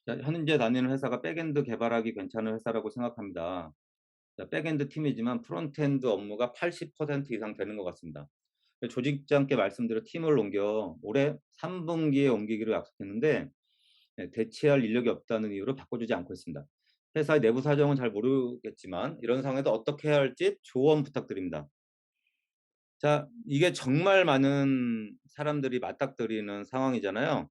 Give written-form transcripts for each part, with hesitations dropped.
자, 현재 다니는 회사가 백엔드 개발하기 괜찮은 회사라고 생각합니다. 자, 백엔드 팀이지만 프론트엔드 업무가 80% 이상 되는 것 같습니다. 조직장께 말씀드려 팀을 옮겨 올해 3분기에 옮기기로 약속했는데 대체할 인력이 없다는 이유로 바꿔주지 않고 있습니다. 회사의 내부 사정은 잘 모르겠지만 이런 상황에서 어떻게 해야 할지 조언 부탁드립니다. 자, 이게 정말 많은 사람들이 맞닥뜨리는 상황이잖아요.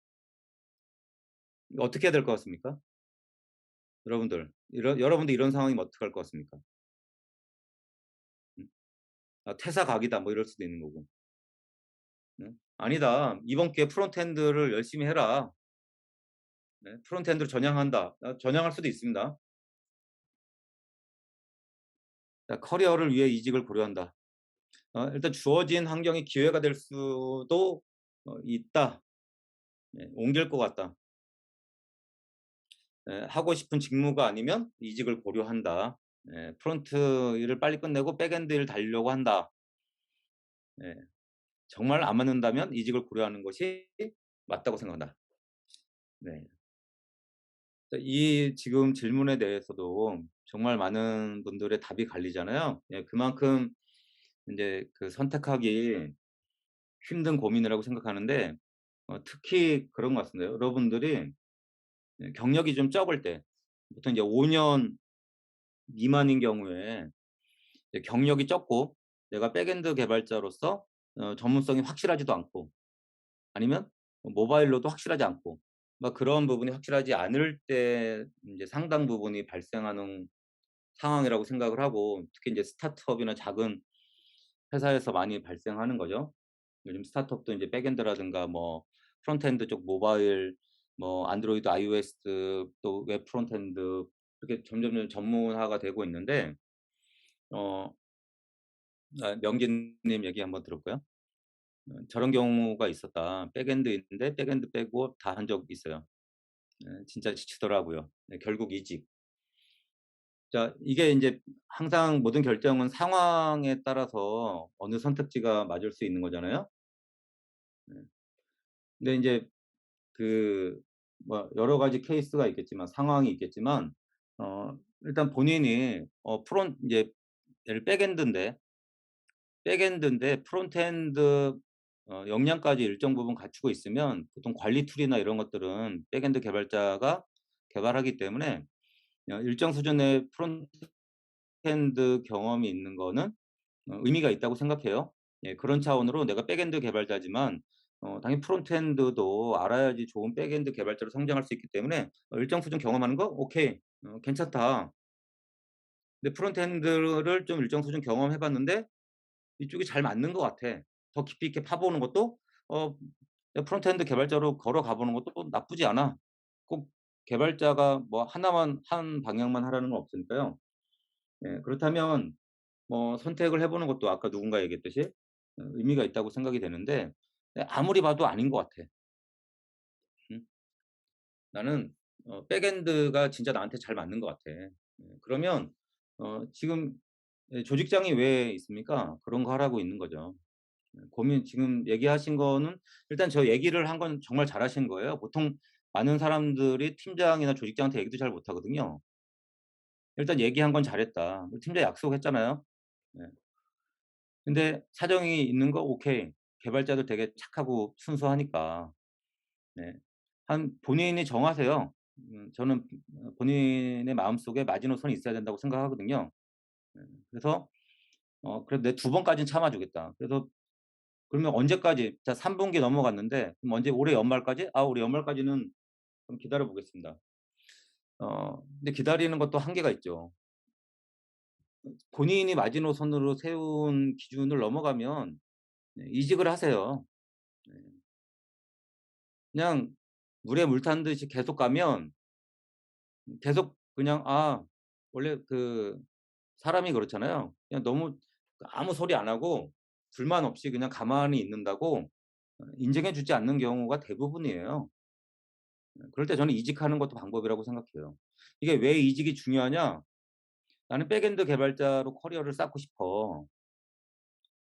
이거 어떻게 해야 될 것 같습니까? 여러분들 이런 상황이면 어떡할 것 같습니까? 음. 아, 퇴사 각이다 뭐 이럴 수도 있는 거고. 네. 아니다. 이번 기회에 프론트엔드를 열심히 해라. 네. 프론트엔드로 전향한다. 전향할 수도 있습니다. 자, 커리어를 위해 이직을 고려한다. 일단 주어진 환경이 기회가 될 수도 있다. 네, 옮길 것 같다. 네, 하고 싶은 직무가 아니면 이직을 고려한다. 네, 프론트 일을 빨리 끝내고 백엔드 일 달려고 한다. 네, 정말 안 맞는다면 이직을 고려하는 것이 맞다고 생각한다. 네. 이 지금 질문에 대해서도 정말 많은 분들의 답이 갈리잖아요. 예, 그만큼 인제 그 선택하기 힘든 고민이라고 생각하는데 특히 그런 것 같습니다. 여러분들이 경력이 좀 적을 때 보통 이제 5년 미만인 경우에 이제 경력이 적고 내가 백엔드 개발자로서 전문성이 확실하지도 않고 아니면 모바일로도 확실하지 않고 막 그런 부분이 확실하지 않을 때 인제 상당 부분이 발생하는 상황이라고 생각을 하고 특히 인제 스타트업이나 작은 회사에서 많이 발생하는 거죠. 요즘 스타트업도 인제 백엔드라든가 뭐 프론트엔드 쪽 모바일 뭐 안드로이드, iOS 또 웹 프론트엔드 이렇게 점점점 전문화가 되고 있는데 어 명진님 얘기 한번 들어볼까요? "저런 경우가 있었다. 백엔드인데 백엔드 빼고 다 한 적 있어요. 진짜 지치더라고요. 네 결국 이직." 자, 이게 인제 항상 모든 결정은 상황에 따라서 어느 선택지가 맞을 수 있는 거잖아요. 네. 근데 인제 그 뭐 여러 가지 케이스가 있겠지만 상황이 있겠지만 일단 본인이 프론 인제 얘를 백엔드인데 프론트엔드 역량까지 일정 부분 갖추고 있으면 보통 관리 툴이나 이런 것들은 백엔드 개발자가 개발하기 때문에 일정 수준의 프론트엔드 경험이 있는 거는 의미가 있다고 생각해요. 예, 그런 차원으로 내가 백엔드 개발자지만 당연히 프론트엔드도 알아야지 좋은 백엔드 개발자로 성장할 수 있기 때문에 일정 수준 경험하는 거 오케이. 괜찮다. 근데 프론트엔드를 좀 일정 수준 경험해 봤는데 이쪽이 잘 맞는 것 같아. 더 깊이 있게 파보는 것도 어 프론트엔드 개발자로 걸어가 보는 것도 나쁘지 않아. 꼭 개발자가 뭐 하나만 한 방향만 하라는 건 없으니까요. 예, 그렇다면 뭐 선택을 해 보는 것도 아까 누군가 얘기했듯이 의미가 있다고 생각이 되는데 아무리 봐도 아닌 것 같아. 음. 나는 백엔드가 진짜 나한테 잘 맞는 것 같아. 그러면 지금 조직장이 왜 있습니까? 그런 거 하라고 있는 거죠. 고민 지금 얘기하신 거는 일단 저 얘기를 한 건 정말 잘하신 거예요. 보통 많은 사람들이 팀장이나 조직장한테 얘기도 잘 못하거든요. 일단 얘기한 건 잘했다. 팀장 약속했잖아요. 네. 근데 사정이 있는 거 오케이. 개발자도 되게 착하고 순수하니까. 네. 한 본인이 정하세요. 저는 본인의 마음속에 마지노선이 있어야 된다고 생각하거든요. 네. 그래서 그래도 내 두 번까지는 참아 주겠다. 그래서 그러면 언제까지 자 3 분기 넘어갔는데 그럼 언제 올해 연말까지? 아 올해 연말까지는 좀 기다려 보겠습니다. 근데 기다리는 것도 한계가 있죠. 본인이 마지노선으로 세운 기준을 넘어가면 네 이직을 하세요. 네. 그냥 물에 물 탄 듯이 계속 가면 계속 그냥 원래 사람이 그렇잖아요. 그냥 너무 아무 소리 안 하고 불만 없이 그냥 가만히 있는다고 인정해 주지 않는 경우가 대부분이에요. 그럴 때 저는 이직하는 것도 방법이라고 생각해요. 이게 왜 이직이 중요하냐? 나는 백엔드 개발자로 커리어를 쌓고 싶어.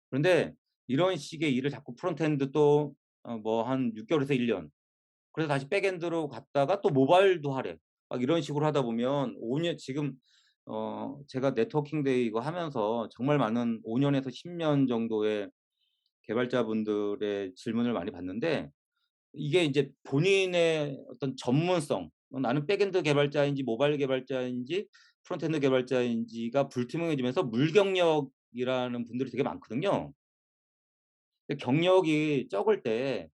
그런데 이런 식의 일을 자꾸 프론트엔드 또 뭐 한 6 개월에서 1년 그래서 다시 백엔드로 갔다가 또 모바일도 하래. 막 이런 식으로 하다 보면 5년 지금 제가 네트워킹 데이 이거 하면서 정말 많은 5 년에서 10년 정도의 개발자분들의 질문을 많이 받는데, 이게 인제 본인의 어떤 전문성, 나는 백엔드 개발자인지 모바일 개발자인지 프론트엔드 개발자인지가 불투명해지면서 물경력이라는 분들이 되게 많거든요. 근데 경력이 적을 때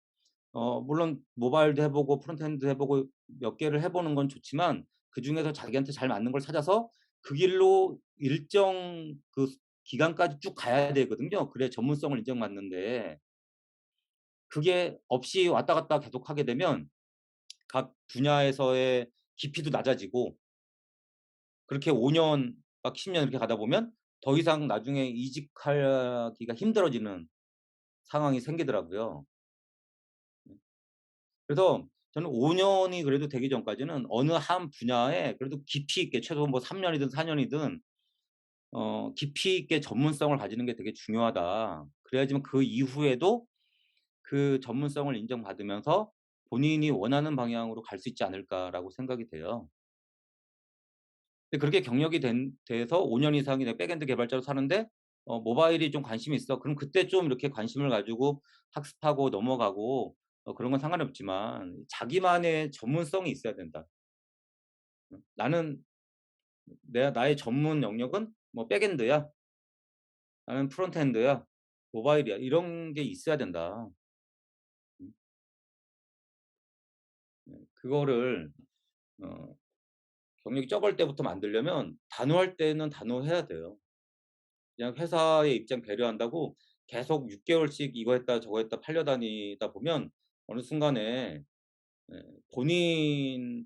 물론 모바일도 해 보고 프론트엔드도 해 보고 몇 개를 해 보는 건 좋지만, 그중에서 자기한테 잘 맞는 걸 찾아서 그 길로 일정 그 기간까지 쭉 가야 되거든요. 그래야 전문성을 인정받는데, 그게 없이 왔다 갔다 계속하게 되면 각 분야에서의 깊이도 낮아지고, 그렇게 5년 막 10년 이렇게 가다 보면 더 이상 나중에 이직하기가 힘들어지는 상황이 생기더라고요. 그래서 저는 5 년이 그래도 되기 전까지는 어느 한 분야에 그래도 깊이 있게 최소 뭐 3 년이든 4 년이든 깊이 있게 전문성을 가지는 게 되게 중요하다. 그래야지만 그 이후에도 그 전문성을 인정받으면서 본인이 원하는 방향으로 갈 수 있지 않을까라고 생각이 돼요. 근데 그렇게 경력이 돼서 5년 이상이 내가 백엔드 개발자로 사는데 모바일이 좀 관심이 있어. 그럼 그때 좀 이렇게 관심을 가지고 학습하고 넘어가고 그런 건 상관이 없지만, 자기만의 전문성이 있어야 된다. 나는 나의 전문 영역은 뭐 백엔드야. 나는 프론트엔드야. 모바일이야. 이런 게 있어야 된다. 음 그거를 어 경력이 적을 때부터 만들려면 단호할 때는 단호해야 돼요. 그냥 회사의 입장 배려한다고 계속 6 개월씩 이거 했다 저거 했다 팔려다니다 보면 어느 순간에 예 본인의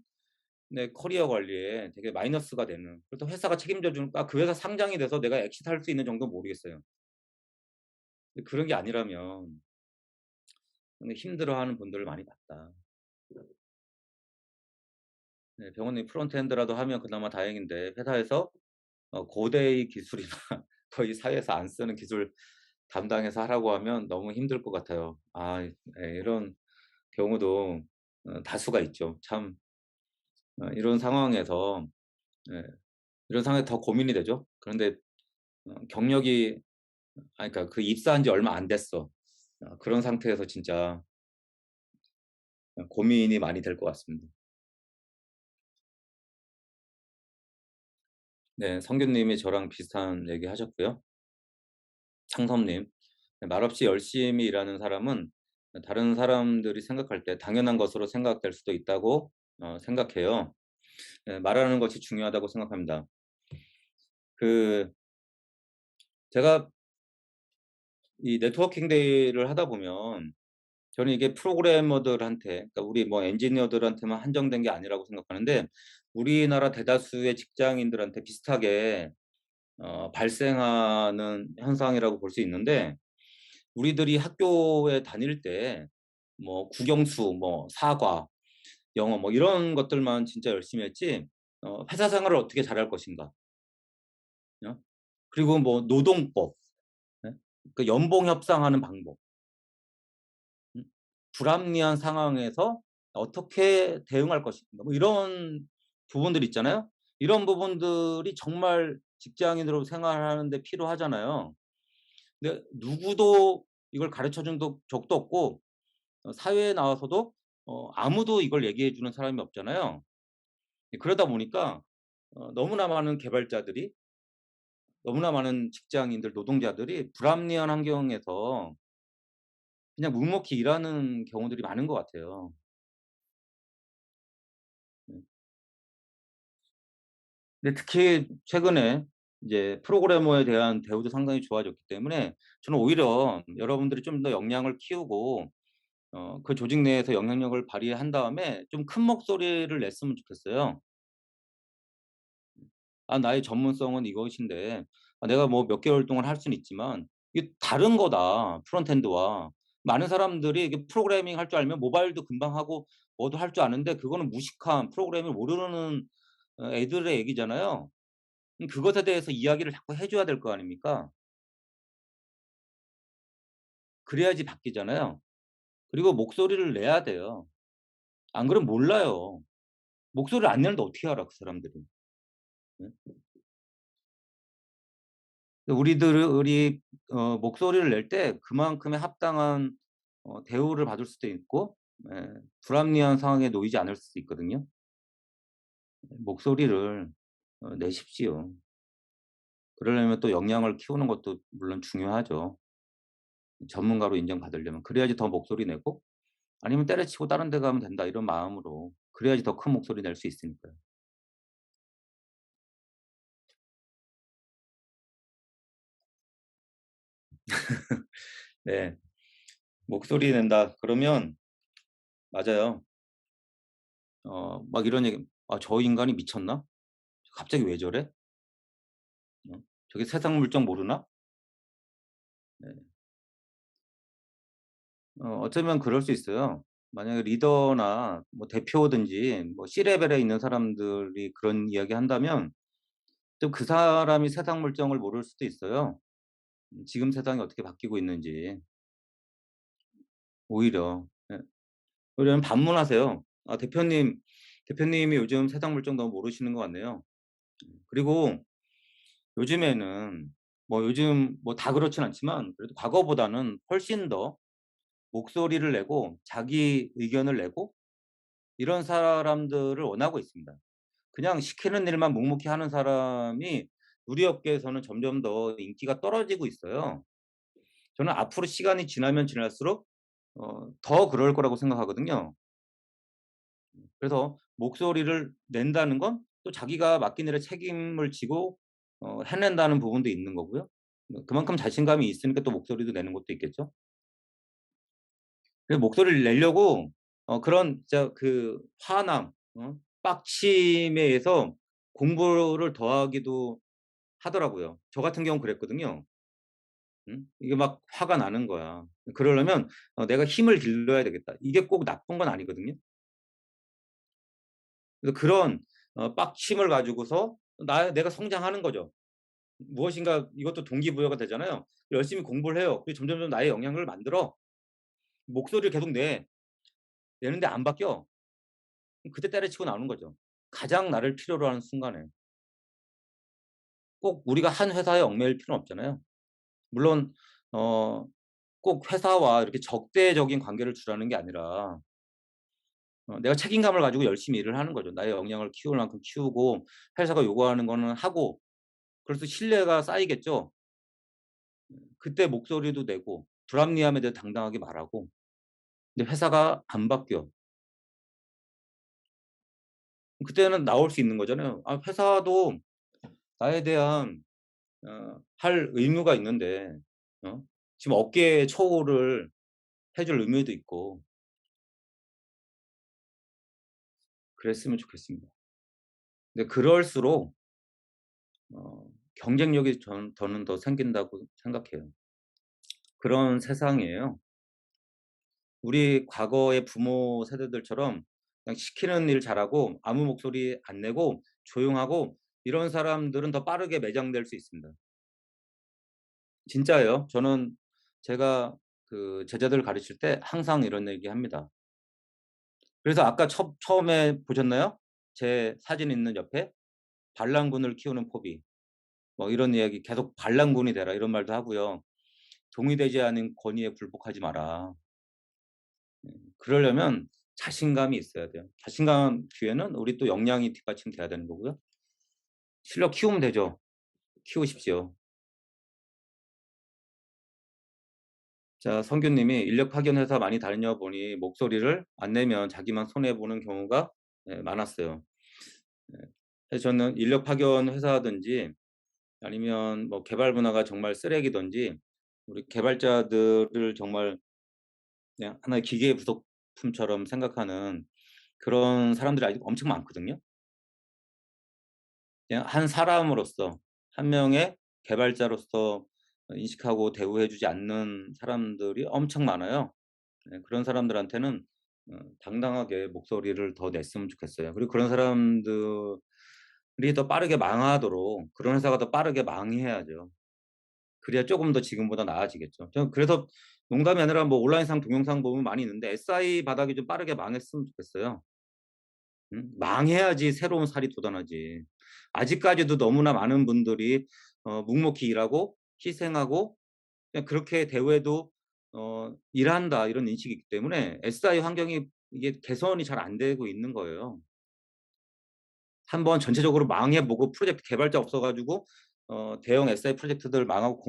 커리어 관리에 되게 마이너스가 되는, 그렇다고 회사가 책임져 주는, 그 회사 상장이 돼서 내가 엑시트할 수 있는 정도는 모르겠어요. 근데 그런 게 아니라면 상당히 힘들어하는 분들을 많이 봤다. 네, 병원이 프론트엔드라도 하면 그나마 다행인데, 회사에서 고대의 기술이나 거의 사회에서 안 쓰는 기술 담당해서 하라고 하면 너무 힘들 것 같아요. 이런 경우도 다수가 있죠. 참 이런 상황에서, 예 이런 상황에 더 고민이 되죠. 그런데 경력이, 그러니까 그 입사한 지 얼마 안 됐어. 그런 상태에서 진짜 고민이 많이 될 것 같습니다. 네. 성규님이 저랑 비슷한 얘기하셨고요. 창섭님, 네, 말없이 열심히 일하는 사람은 다른 사람들이 생각할 때 당연한 것으로 생각될 수도 있다고 생각해요. 말하는 것이 중요하다고 생각합니다. 그 제가 이 네트워킹 데이를 하다 보면 저는 이게 프로그래머들한테, 그러니까 우리 뭐 엔지니어들한테만 한정된 게 아니라고 생각하는데, 우리나라 대다수의 직장인들한테 비슷하게 발생하는 현상이라고 볼 수 있는데, 우리들이 학교에 다닐 때 뭐 국영수, 뭐 사과, 영어 뭐 이런 것들만 진짜 열심히 했지, 회사 생활을 어떻게 잘할 것인가, 어? 그리고 뭐 노동법, 예? 그 연봉 협상하는 방법, 음 불합리한 상황에서 어떻게 대응할 것인가, 뭐 이런 부분들 있잖아요. 이런 부분들이 정말 직장인으로 생활하는 데 필요하잖아요. 근데 누구도 이걸 가르쳐 준 적도 없고, 사회에 나와서도 아무도 이걸 얘기해 주는 사람이 없잖아요. 그러다 보니까 너무나 많은 개발자들이, 너무나 많은 직장인들, 노동자들이 불합리한 환경에서 그냥 묵묵히 일하는 경우들이 많은 것 같아요. 네. 근데 특히 최근에 이제 프로그래머에 대한 대우도 상당히 좋아졌기 때문에, 저는 오히려 여러분들이 좀 더 역량을 키우고 그 조직 내에서 영향력을 발휘한 다음에 좀 큰 목소리를 냈으면 좋겠어요. 나의 전문성은 이것인데, 내가 뭐 몇 개월 동안 할 수는 있지만 이게 다른 거다, 프론트엔드와. 많은 사람들이 이게 프로그래밍 할 줄 알면 모바일도 금방 하고 뭐도 할 줄 아는데, 그거는 무식한 프로그램을 모르는 애들의 얘기잖아요. 그것에 대해서 이야기를 자꾸 해 줘야 될 거 아닙니까? 그래야지 바뀌잖아요. 그리고 목소리를 내야 돼요. 안 그러면 몰라요. 목소리를 안 내는데 어떻게 알아 그 사람들이. 예. 우리 목소리를 낼 때 그만큼의 합당한 대우를 받을 수도 있고, 예, 불합리한 상황에 놓이지 않을 수도 있거든요. 목소리를 내십시오. 그러려면 또 역량을 키우는 것도 물론 중요하죠. 전문가로 인정받으려면. 그래야지 더 목소리 내고, 아니면 때려치고 다른 데 가면 된다 이런 마음으로, 그래야지 더 큰 목소리 낼 수 있으니까요. 네. 목소리 낸다 그러면 맞아요. 막 이런 얘기, '아 저 인간이 미쳤나? 갑자기 왜 저래? 저게 세상 물정 모르나?' 네. 어쩌면 그럴 수 있어요. 만약에 리더나 뭐 대표든지 뭐 C 레벨에 있는 사람들이 그런 이야기한다면 좀 그 사람이 세상 물정을 모를 수도 있어요. 지금 세상이 어떻게 바뀌고 있는지 오히려. 예. 그러면 반문하세요. "아 대표님이 요즘 세상 물정 너무 모르시는 것 같네요." 그리고 요즘에는 뭐 요즘 뭐 다 그렇진 않지만 그래도 과거보다는 훨씬 더 목소리를 내고 자기 의견을 내고 이런 사람들을 원하고 있습니다. 그냥 시키는 일만 묵묵히 하는 사람이 우리 업계에서는 점점 더 인기가 떨어지고 있어요. 저는 앞으로 시간이 지나면 지날수록 더 그럴 거라고 생각하거든요. 그래서 목소리를 낸다는 건 또 자기가 맡긴 일에 책임을 지고 해낸다는 부분도 있는 거고요. 그만큼 자신감이 있으니까 또 목소리도 내는 것도 있겠죠. 그래서 목소리를 내려고 그런 진짜 그 화남, 빡침에 의해서 공부를 더 하기도 하더라고요. 저 같은 경우는 그랬거든요. 이게 막 화가 나는 거야. 그러려면 '내가 힘을 길러야 되겠다.' 이게 꼭 나쁜 건 아니거든요. 그래서 그런 빡침을 가지고서 내가 성장하는 거죠. 무엇인가 이것도 동기부여가 되잖아요. 열심히 공부를 해요. 그리고 점점점 나의 역량을 만들어. 목소리를 계속 내. 내는데 안 바뀌어. 그럼 그때 때려치고 나오는 거죠. 가장 나를 필요로 하는 순간에. 꼭 우리가 한 회사에 얽매일 필요는 없잖아요. 물론 어 꼭 회사와 이렇게 적대적인 관계를 두라는 게 아니라 내가 책임감을 가지고 열심히 일을 하는 거죠. 나의 역량을 키울 만큼 키우고 회사가 요구하는 거는 하고, 그래서 신뢰가 쌓이겠죠. 그때 목소리도 내고 불합리함에 대해 당당하게 말하고. 근데 회사가 안 바뀌어. 그때는 나올 수 있는 거잖아요. 아 회사도 나에 대한 할 의무가 있는데 지금 업계의 처우를 해줄 의무도 있고 그랬으면 좋겠습니다. 근데 그럴수록 경쟁력이 저는 더 생긴다고 생각해요. 그런 세상이에요. 우리 과거의 부모 세대들처럼 그냥 시키는 일 잘하고 아무 목소리 안 내고 조용하고 이런 사람들은 더 빠르게 매장될 수 있습니다. 진짜예요. 저는 제가 그 제자들을 가르칠 때 항상 이런 얘기합니다. 그래서 아까 처음에 보셨나요? 제 사진 있는 옆에 "반란군을 키우는 포비." 뭐 이런 이야기 계속 "반란군이 되라." 이런 말도 하고요. "동의되지 않은 권위에 굴복하지 마라." 그러려면 자신감이 있어야 돼요. 자신감 뒤에는 우리 또 역량이 뒷받침돼야 되는 거고요. 실력 키우면 되죠. 키우십시오. 자 성규 님이 "인력 파견 회사 많이 다녀 보니 목소리를 안 내면 자기만 손해 보는 경우가 많았어요." 네. 그래서 저는 인력 파견 회사든지 아니면 뭐 개발 문화가 정말 쓰레기든지 우리 개발자들을 정말 그냥 하나의 기계의 부속품처럼 생각하는 그런 사람들이 아직 엄청 많거든요. 그냥 한 사람으로서, 한 명의 개발자로서 인식하고 대우해 주지 않는 사람들이 엄청 많아요. 네, 그런 사람들한테는 당당하게 목소리를 더 냈으면 좋겠어요. 그리고 그런 사람들이 더 빠르게 망하도록 그런 회사가 더 빠르게 망해야죠. 그래야 쪼금 더 지금보다 나아지겠죠. 저는 그래서 농담이 아니라 뭐 온라인상 동영상 보면 많이 있는데 SI 바닥이 좀 빠르게 망했으면 좋겠어요. 망해야지 새로운 살이 돋아나지. 아직까지도 너무나 많은 분들이 묵묵히 일하고 희생하고 그냥 그렇게 대우해도 '일한다.' 이런 인식이기 때문에 SI 환경이 이게 개선이 잘 안 되고 있는 거예요. 한번 전체적으로 망해 보고 프로젝트 개발자 없어 가지고 대형 SI 프로젝트들 망하고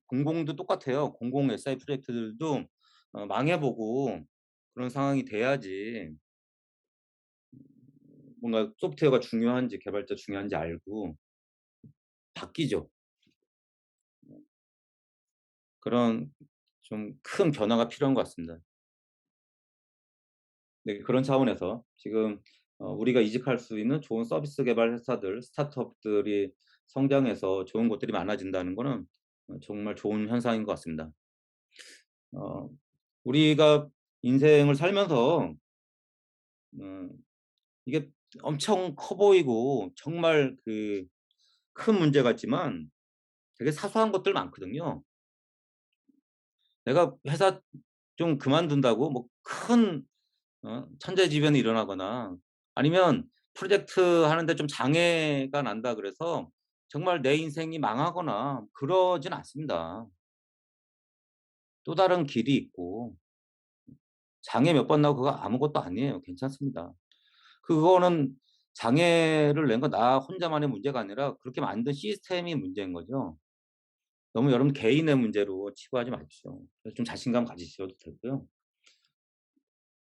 공공도 똑같아요. 공공 SI 프로젝트들도 망해 보고 그런 상황이 돼야지 뭔가 소프트웨어가 중요한지 개발자 중요한지 알고 바뀌죠. 그런 좀 큰 변화가 필요한 것 같습니다. 네, 그런 차원에서 지금 우리가 이직할 수 있는 좋은 서비스 개발 회사들, 스타트업들이 성장해서 좋은 곳들이 많아진다는 거는 정말 좋은 현상인 것 같습니다. 어 우리가 인생을 살면서 음 이게 엄청 커 보이고 정말 큰 문제 같지만 되게 사소한 것들 많거든요. 내가 회사 좀 그만둔다고 뭐 큰 천재지변이 일어나거나 아니면 프로젝트 하는데 좀 장애가 난다 그래서 정말 내 인생이 망하거나 그러진 않습니다. 또 다른 길이 있고 장애 몇 번 나고 그거 아무것도 아니에요. 괜찮습니다. 그거는 장애를 낸 건 나 혼자만의 문제가 아니라 그렇게 만든 시스템이 문제인 거죠. 너무 여러분 개인의 문제로 치부하지 마십시오. 그래서 좀 자신감 가지셔도 되고요.